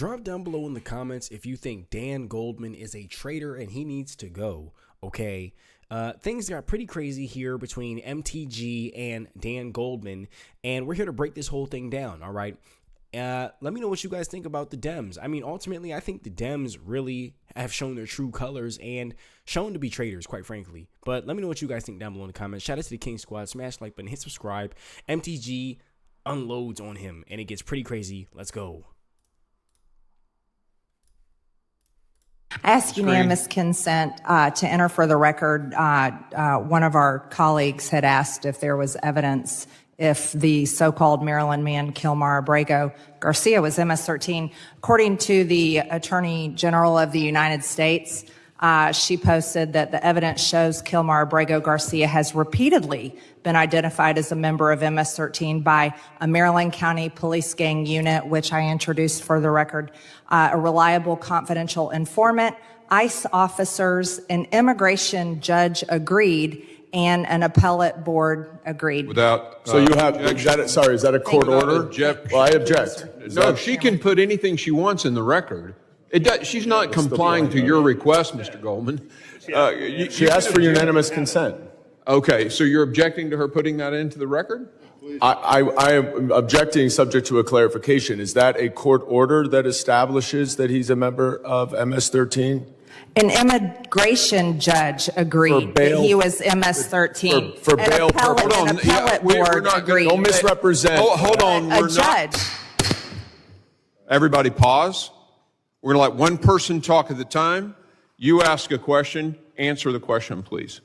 drop down below in the comments if you think Dan Goldman is a traitor and he needs to go, okay? Things got pretty crazy here between MTG and Dan Goldman, and we're here to break this whole thing down, all right? Let me know what you guys think about the Dems. I mean, ultimately, I think the Dems really have shown their true colors and shown to be traitors, quite frankly. But let me know what you guys think down below in the comments. Shout out to the King Squad. Smash the like button, hit subscribe. MTG unloads on him, and it gets pretty crazy. Let's go. I ask unanimous consent to enter for the record. One of our colleagues had asked if there was evidence if the so-called Maryland man, Kilmar Abrego Garcia, was MS-13. According to the Attorney General of the United States, she posted that the evidence shows Kilmar Abrego Garcia has repeatedly been identified as a member of MS-13 by a Maryland County Police Gang unit, which I introduced for the record, a reliable confidential informant, ICE officers, an immigration judge agreed, and an appellate board agreed. Without, so you have, is that a court order? Well, I object. No, she can put anything she wants in the record. She's not complying to your request, Mr. Goldman. She asked for unanimous consent. Okay, so you're objecting to her putting that into the record? I am objecting subject to a clarification. Is that a court order that establishes that he's a member of MS-13? An immigration judge agreed that he was MS-13. For bail purposes. An appellate board agreed. Don't misrepresent. Hold on. A judge. Everybody pause. We're going to let one person talk at a time. You ask a question. Answer the question, please.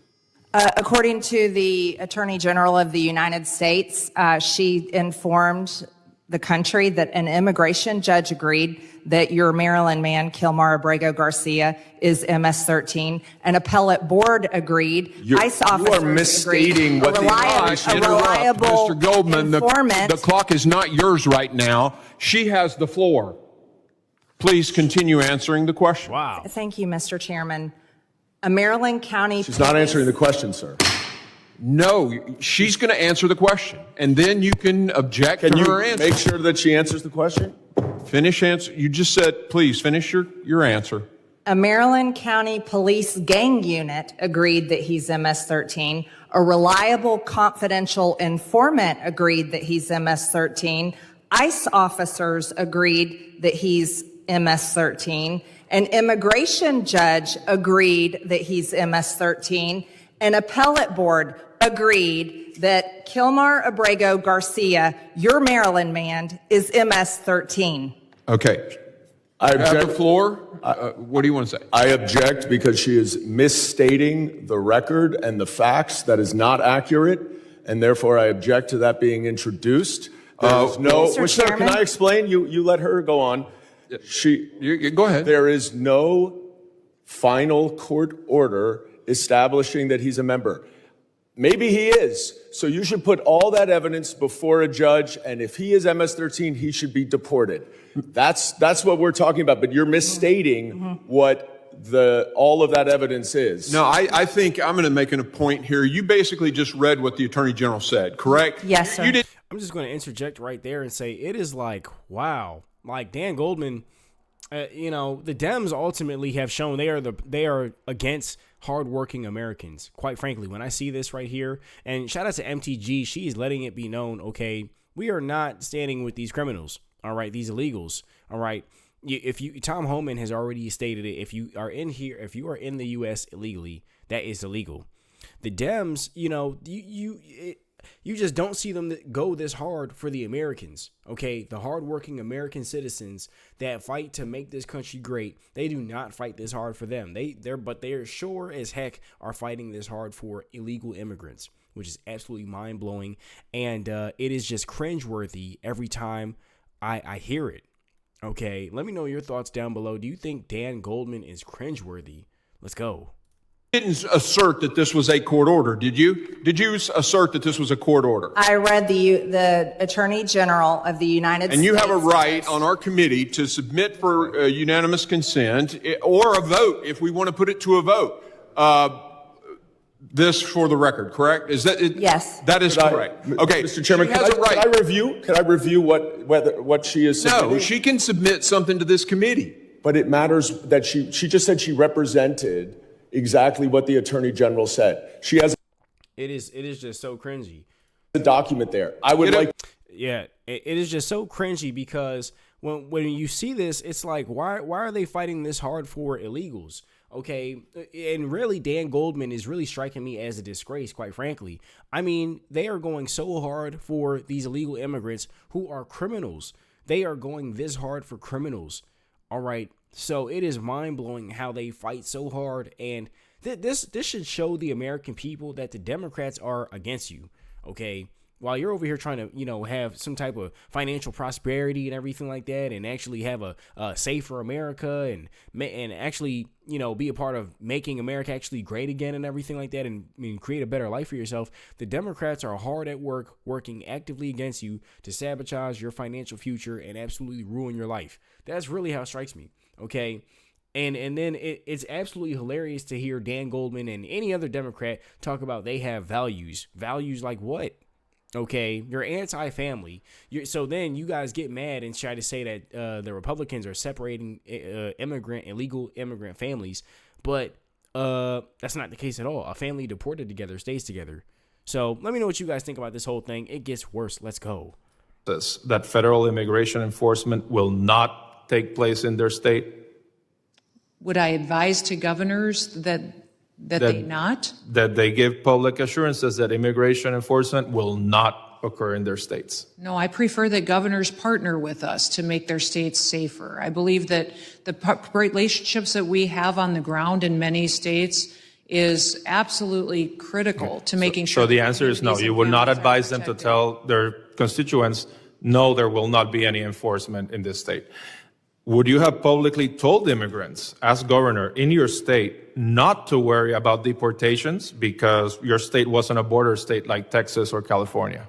According to the Attorney General of the United States, she informed the country that an immigration judge agreed that your Maryland man, Kilmar Abrego Garcia, is MS-13. An appellate board agreed. ICE officers you are misstating what a reliable Mr. Goldman, informant. the clock is not yours right now. She has the floor. Please continue answering the question. Wow. Thank you, Mr. Chairman. A Maryland County She's not answering the question, sir. No, she's going to answer the question, and then you can object to her answer. Make sure that she answers the question? Finish answer. You just said, please finish your answer. A Maryland County Police Gang unit agreed that he's MS-13. A reliable confidential informant agreed that he's MS-13. ICE officers agreed that he's MS-13. An immigration judge agreed that he's MS-13. An appellate board agreed that Kilmar Abrego Garcia, your Maryland man, is MS-13. Okay. I object. Have the floor. What do you want to say? I object because she is misstating the record and the facts. That is not accurate, and therefore I object to that being introduced. Mr. Can I explain? You let her go on. Go ahead. There is no final court order establishing that he's a member. Maybe he is. So you should put all that evidence before a judge, and if he is MS-13, he should be deported. That's what we're talking about, but you're misstating what all of that evidence is. No, I think I'm going to make a point here. You basically just read what the Attorney General said, correct? Yes, sir. I'm just going to interject right there and say it is like, wow, like Dan Goldman, the Dems ultimately have shown they are against hardworking Americans. Quite frankly, when I see this right here, and shout out to MTG, she's letting it be known, okay, we are not standing with these criminals, all right, these illegals, all right. Tom Homan has already stated it. If you are in the U.S. illegally, that is illegal. The Dems, you just don't see them go this hard for the Americans, okay? The hardworking American citizens that fight to make this country great, they do not fight this hard for them. But they are sure as heck are fighting this hard for illegal immigrants, which is absolutely mind-blowing. And it is just cringeworthy every time I hear it, okay? Let me know your thoughts down below. Do you think Dan Goldman is cringeworthy? Let's go. Didn't assert that this was a court order, did you? Did you assert that this was a court order? I read the Attorney General of the United States. And you have a right on our committee to submit for unanimous consent or a vote if we want to put it to a vote. this for the record, correct? Is that it? Yes. That is correct. Okay, Mr. Chairman, she has a right. Can I review what she is submitting? No, she can submit something to this committee. But it matters that she just said she represented exactly what the Attorney General said. She has It is just so cringy. a document there. I would like. Yeah, it is just so cringy because when you see this, it's like, why are they fighting this hard for illegals? Okay, and really, Dan Goldman is really striking me as a disgrace, quite frankly. I mean, they are going so hard for these illegal immigrants who are criminals. They are going this hard for criminals. All right, so it is mind-blowing how they fight so hard, and this should show the American people that the Democrats are against you, okay? While you're over here trying to, have some type of financial prosperity and everything like that, and actually have a safer America and actually, be a part of making America actually great again and everything like that, and create a better life for yourself, the Democrats are hard at work, working actively against you to sabotage your financial future and absolutely ruin your life. That's really how it strikes me, okay? And then it's absolutely hilarious to hear Dan Goldman and any other Democrat talk about they have values. Values like what? Okay, you're anti-family. So then you guys get mad and try to say that the Republicans are separating illegal immigrant families. But that's not the case at all. A family deported together stays together. So let me know what you guys think about this whole thing. It gets worse. Let's go. That federal immigration enforcement will not take place in their state? Would I advise to governors that they not? That they give public assurances that immigration enforcement will not occur in their states. No, I prefer that governors partner with us to make their states safer. I believe that the relationships that we have on the ground in many states is absolutely critical to making sure. So the answer is no. You would not advise them to tell their constituents, no, there will not be any enforcement in this state. Would you have publicly told immigrants, as governor in your state, not to worry about deportations because your state wasn't a border state like Texas or California?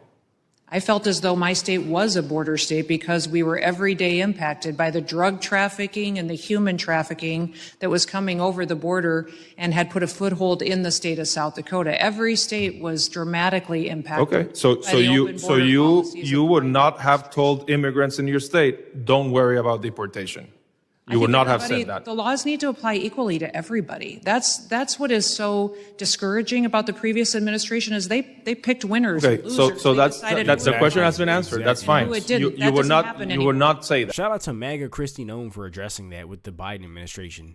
I felt as though my state was a border state because we were every day impacted by the drug trafficking and the human trafficking that was coming over the border and had put a foothold in the state of South Dakota. Every state was dramatically impacted. Okay, so you would not have told immigrants in your state, don't worry about deportation. You would not have said that. The laws need to apply equally to everybody. That's what is so discouraging about the previous administration is they picked winners. Okay, losers. so that's the question has been answered. That's fine. No, it didn't. You would not say that. Shout out to MAGA Kristi Noem for addressing that with the Biden administration.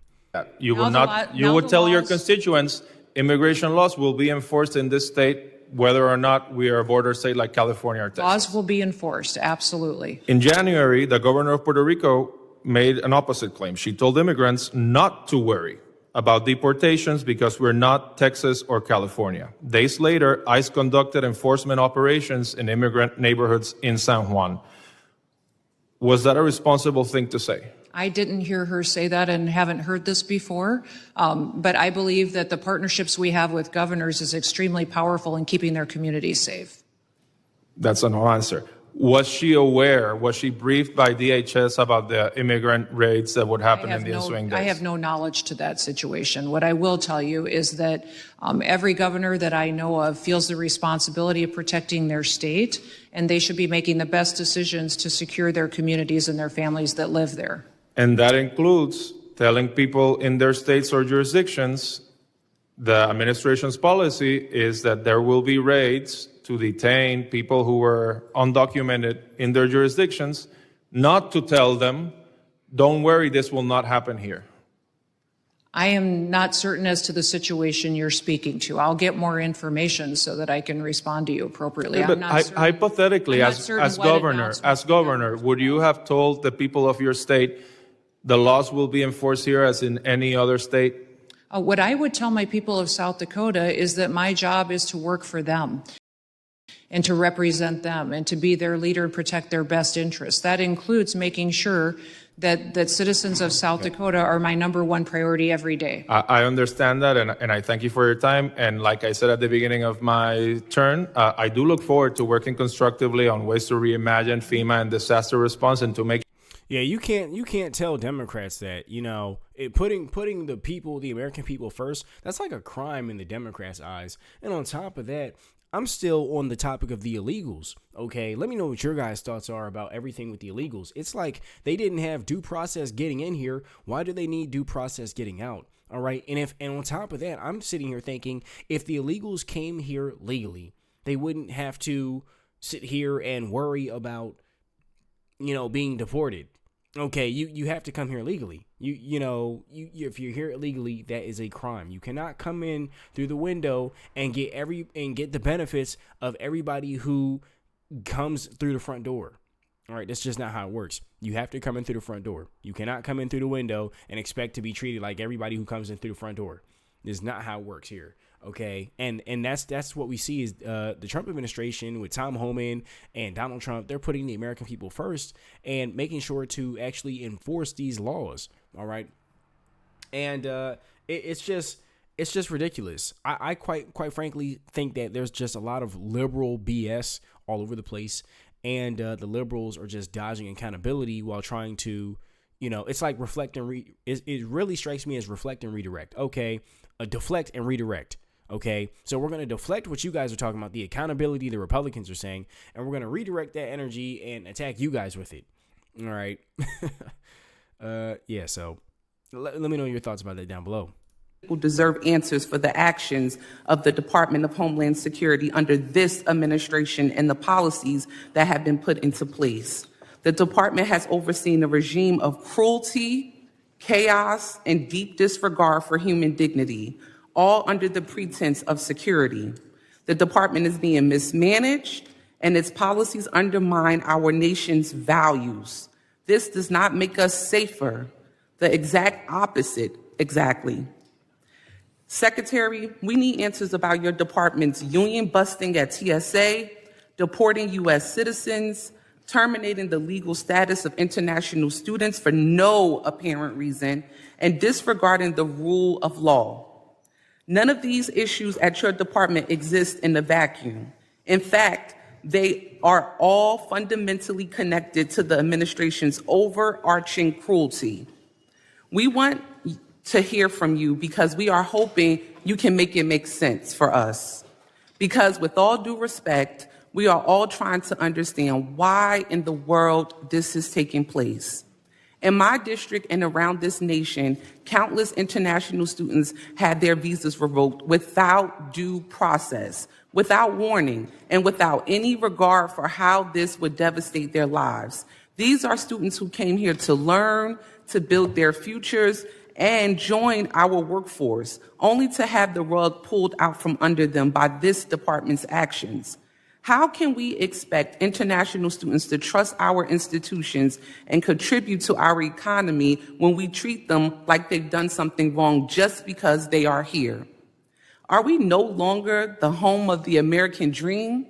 You would tell your constituents immigration laws will be enforced in this state whether or not we are a border state like California or Texas. Laws will be enforced, absolutely. In January, the governor of Puerto Rico made an opposite claim. She told immigrants not to worry about deportations because we're not Texas or California. Days later, ICE conducted enforcement operations in immigrant neighborhoods in San Juan. Was that a responsible thing to say? I didn't hear her say that and haven't heard this before, but I believe that the partnerships we have with governors is extremely powerful in keeping their communities safe. That's a no answer. Was she aware, was she briefed by DHS about the immigrant raids that would happen in the ensuing days? I have no knowledge to that situation. What I will tell you is that every governor that I know of feels the responsibility of protecting their state, and they should be making the best decisions to secure their communities and their families that live there. And that includes telling people in their states or jurisdictions, the administration's policy is that there will be raids to detain people who were undocumented in their jurisdictions, not to tell them, don't worry, this will not happen here. I am not certain as to the situation you're speaking to. I'll get more information so that I can respond to you appropriately. Yeah, but hypothetically, as governor, would you have told the people of your state the laws will be enforced here as in any other state? What I would tell my people of South Dakota is that my job is to work for them and to represent them and to be their leader and protect their best interests. That includes making sure that citizens of South Dakota are my number one priority every day. I understand that, and I thank you for your time. And like I said at the beginning of my turn, I do look forward to working constructively on ways to reimagine FEMA and disaster response and to make. Yeah, you can't tell Democrats that, putting the people, the American people first, that's like a crime in the Democrats' eyes. And on top of that, I'm still on the topic of the illegals. Okay, let me know what your guys' thoughts are about everything with the illegals. It's like they didn't have due process getting in here. Why do they need due process getting out? All right, and on top of that, I'm sitting here thinking if the illegals came here legally, they wouldn't have to sit here and worry about being deported. Okay, you have to come here legally. If you're here illegally, that is a crime. You cannot come in through the window and get the benefits of everybody who comes through the front door. All right, that's just not how it works. You have to come in through the front door. You cannot come in through the window and expect to be treated like everybody who comes in through the front door. This is not how it works here. Okay, and that's what we see is the Trump administration with Tom Homan and Donald Trump. They're putting the American people first and making sure to actually enforce these laws. All right, and it's just ridiculous. I quite frankly think that there's just a lot of liberal BS all over the place, and the liberals are just dodging accountability while trying to, it's like reflect and it really strikes me as reflect and redirect. Okay, deflect and redirect. Okay, so we're going to deflect what you guys are talking about, the accountability the Republicans are saying, and we're going to redirect that energy and attack you guys with it. All right. Yeah, so let me know your thoughts about that down below. People deserve answers for the actions of the Department of Homeland Security under this administration and the policies that have been put into place. The department has overseen a regime of cruelty, chaos, and deep disregard for human dignity, all under the pretense of security. The department is being mismanaged, and its policies undermine our nation's values. This does not make us safer. The exact opposite, exactly. Secretary, we need answers about your department's union busting at TSA, deporting U.S. citizens, terminating the legal status of international students for no apparent reason, and disregarding the rule of law. None of these issues at your department exist in a vacuum. In fact, they are all fundamentally connected to the administration's overarching cruelty. We want to hear from you because we are hoping you can make it make sense for us. Because with all due respect, we are all trying to understand why in the world this is taking place. In my district and around this nation, countless international students had their visas revoked without due process, without warning, and without any regard for how this would devastate their lives. These are students who came here to learn, to build their futures, and join our workforce, only to have the rug pulled out from under them by this department's actions. How can we expect international students to trust our institutions and contribute to our economy when we treat them like they've done something wrong just because they are here? Are we no longer the home of the American dream?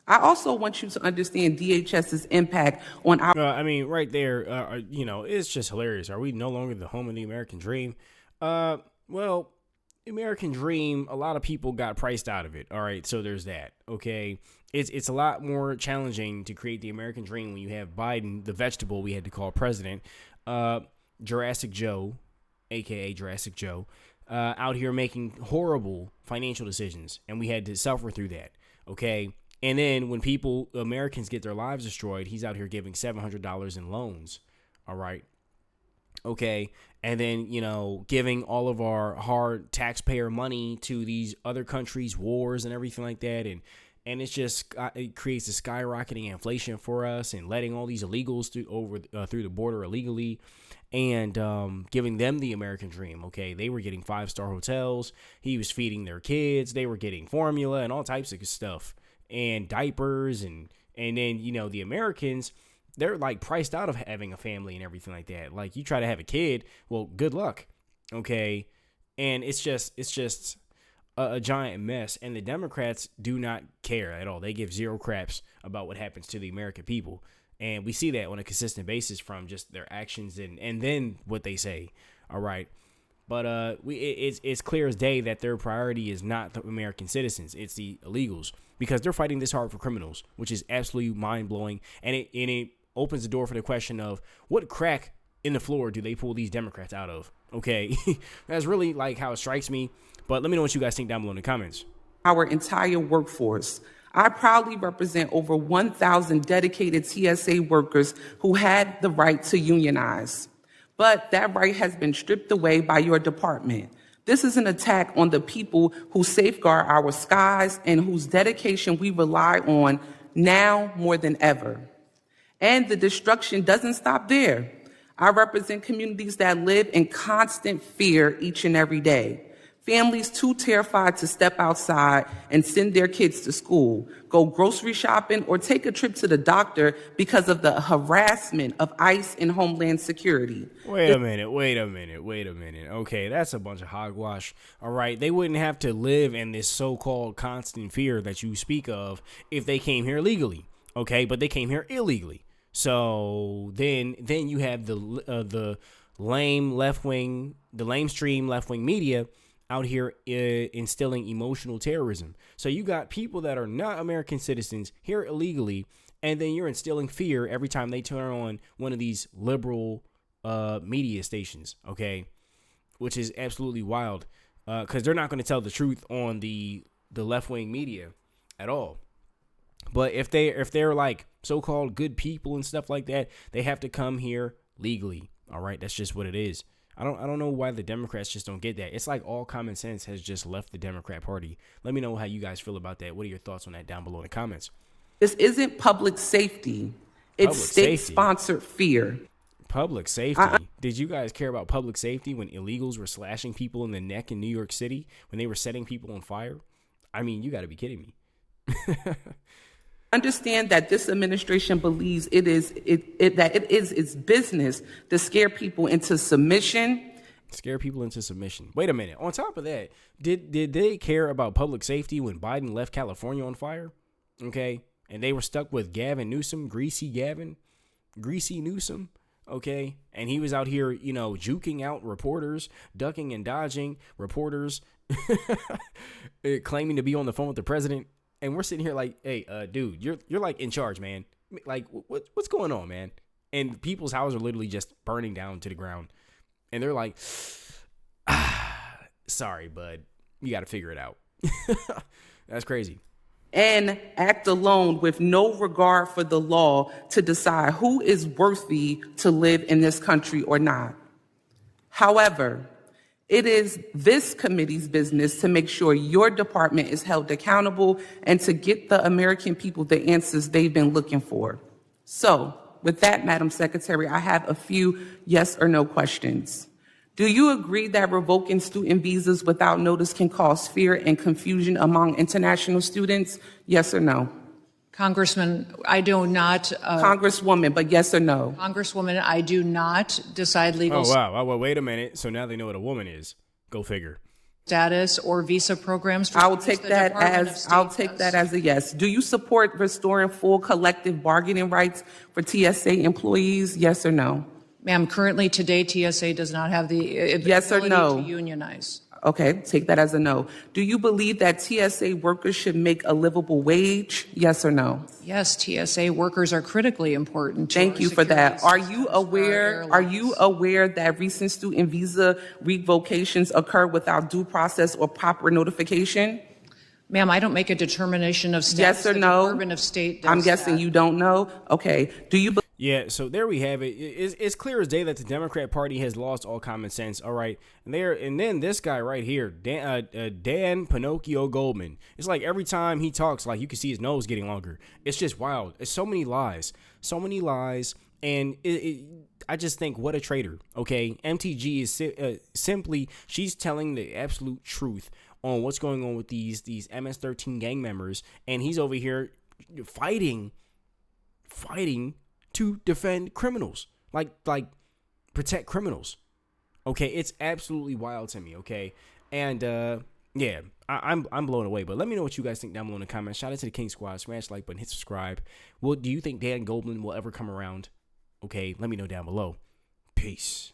I also want you to understand DHS's impact on our... right there, it's just hilarious. Are we no longer the home of the American dream? Well, American dream, a lot of people got priced out of it. All right, so there's that. Okay, it's a lot more challenging to create the American dream when you have Biden, the vegetable we had to call president, Jurassic Joe, aka Jurassic Joe, out here making horrible financial decisions, and we had to suffer through that. Okay, and then when Americans get their lives destroyed, he's out here giving $700 in loans. All right. Okay, and then, giving all of our hard taxpayer money to these other countries' wars and everything like that, and it creates a skyrocketing inflation for us, and letting all these illegals through the border illegally, and giving them the American dream. Okay, they were getting 5-star hotels, he was feeding their kids, they were getting formula and all types of stuff, and diapers, and then the Americans, they're like priced out of having a family and everything like that. Like, you try to have a kid, well, good luck. Okay. And it's just a giant mess. And the Democrats do not care at all. They give zero craps about what happens to the American people. And we see that on a consistent basis from just their actions and then what they say. All right. But it's clear as day that their priority is not the American citizens. It's the illegals, because they're fighting this hard for criminals, which is absolutely mind blowing. And it opens the door for the question of what crack in the floor do they pull these Democrats out of? Okay, that's really like how it strikes me. But let me know what you guys think down below in the comments. Our entire workforce. I proudly represent over 1,000 dedicated TSA workers who had the right to unionize. But that right has been stripped away by your department. This is an attack on the people who safeguard our skies and whose dedication we rely on now more than ever. And the destruction doesn't stop there. I represent communities that live in constant fear each and every day. Families too terrified to step outside and send their kids to school, go grocery shopping, or take a trip to the doctor because of the harassment of ICE and Homeland Security. Wait a minute. Okay, that's a bunch of hogwash. All right, they wouldn't have to live in this so-called constant fear that you speak of if they came here legally. Okay, but they came here illegally. So then you have the lamestream left-wing media out here instilling emotional terrorism. So you got people that are not American citizens here illegally, and then you're instilling fear every time they turn on one of these liberal media stations, okay? Which is absolutely wild, because they're not going to tell the truth on the left-wing media at all. But if they're like so-called good people and stuff like that, they have to come here legally. All right, that's just what it is. I don't know why the Democrats just don't get that. It's like all common sense has just left the Democrat Party. Let me know how you guys feel about that. What are your thoughts on that down below in the comments? This isn't public safety. It's state-sponsored fear. Public safety? Did you guys care about public safety when illegals were slashing people in the neck in New York City, when they were setting people on fire? I mean, you got to be kidding me. Understand that this administration believes it is its business to scare people into submission. Scare people into submission. Wait a minute. On top of that, did they care about public safety when Biden left California on fire? Okay, and they were stuck with Gavin Newsom, Greasy Newsom. Okay, and he was out here, juking out reporters, ducking and dodging reporters, claiming to be on the phone with the president. And we're sitting here like, hey, dude, you're like in charge, man. Like, what's going on, man? And people's houses are literally just burning down to the ground. And they're like, sorry, bud, you got to figure it out. That's crazy. And act alone with no regard for the law to decide who is worthy to live in this country or not. However, it is this committee's business to make sure your department is held accountable and to get the American people the answers they've been looking for. So, with that, Madam Secretary, I have a few yes or no questions. Do you agree that revoking student visas without notice can cause fear and confusion among international students? Yes or no? Congressman, I do not. Congresswoman, but yes or no? Congresswoman, I do not decide legal Oh, wow. Well, wait a minute. So now they know what a woman is. Go figure. Status or visa programs. For I'll take that as a yes. Do you support restoring full collective bargaining rights for TSA employees? Yes or no? Ma'am, currently today TSA does not have the yes or ability no to unionize. Okay, take that as a no. Do you believe that TSA workers should make a livable wage? Yes or no? Yes, TSA workers are critically important. Thank you for that. Are you aware that recent student visa revocations occur without due process or proper notification? Ma'am, I don't make a determination of status. Yes or the no? Department of State does I'm guessing that. You don't know? Okay. Do you Yeah, so there we have it. It's clear as day that the Democrat Party has lost all common sense. All right, and then this guy right here, Dan Pinocchio Goldman. It's like every time he talks, like you can see his nose getting longer. It's just wild. It's so many lies, and I just think what a traitor. Okay, MTG is simply she's telling the absolute truth on what's going on with these MS-13 gang members, and he's over here fighting to defend criminals, like protect criminals. Okay, it's absolutely wild to me. Okay, and yeah, I'm blown away. But let me know what you guys think down below in the comments. Shout out to the King Squad. Smash like button, hit subscribe. Do you think Dan Goldman will ever come around? Okay, let me know down below. Peace.